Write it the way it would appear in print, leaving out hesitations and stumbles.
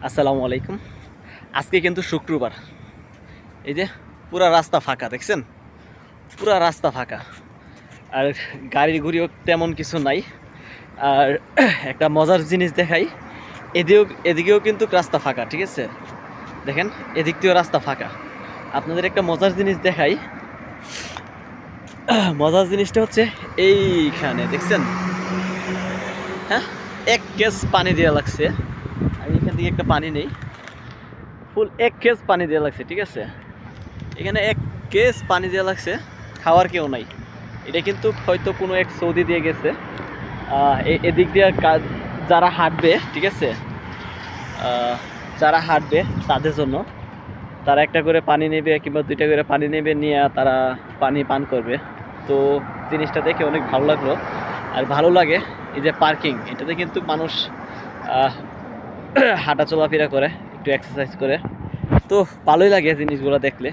আসসালামু আলাইকুম। আজকে কিন্তু শুক্রবার। এই যে পুরা রাস্তা ফাঁকা, দেখছেন? পুরা রাস্তা ফাঁকা, আর গাড়ি ঘুরিও তেমন কিছু নাই। আর একটা মজার জিনিস দেখাই, এদিকেও কিন্তু রাস্তা ফাঁকা, ঠিক আছে? দেখেন, এদিক দিয়েও রাস্তা ফাঁকা। আপনাদের একটা মজার জিনিস দেখাই। মজার জিনিসটা হচ্ছে এইখানে, দেখছেন? হ্যাঁ, এক কেস পানি দেওয়া লাগছে। আর এখান থেকে একটা পানি নেই, ফুল এক কেস পানি দেওয়া লাগছে, ঠিক আছে? এখানে এক কেস পানি দেওয়া লাগছে, খাওয়ার কেউ নাই। এটা কিন্তু হয়তো কোনো এক সৌদি দিয়ে গেছে। এদিক দিয়ে যারা হাঁটবে, ঠিক আছে, যারা হাঁটবে তাদের জন্য তারা একটা করে পানি নেবে কিংবা দুইটা করে পানি নেবে, নিয়ে তারা পানি পান করবে। তো জিনিসটা দেখে অনেক ভালো লাগলো। আর ভালো লাগে এই যে পার্কিং, এটাতে কিন্তু মানুষ হাঁটা চলাফেরা করে, একটু এক্সারসাইজ করে। তো ভালোই লাগে জিনিসগুলো দেখলে।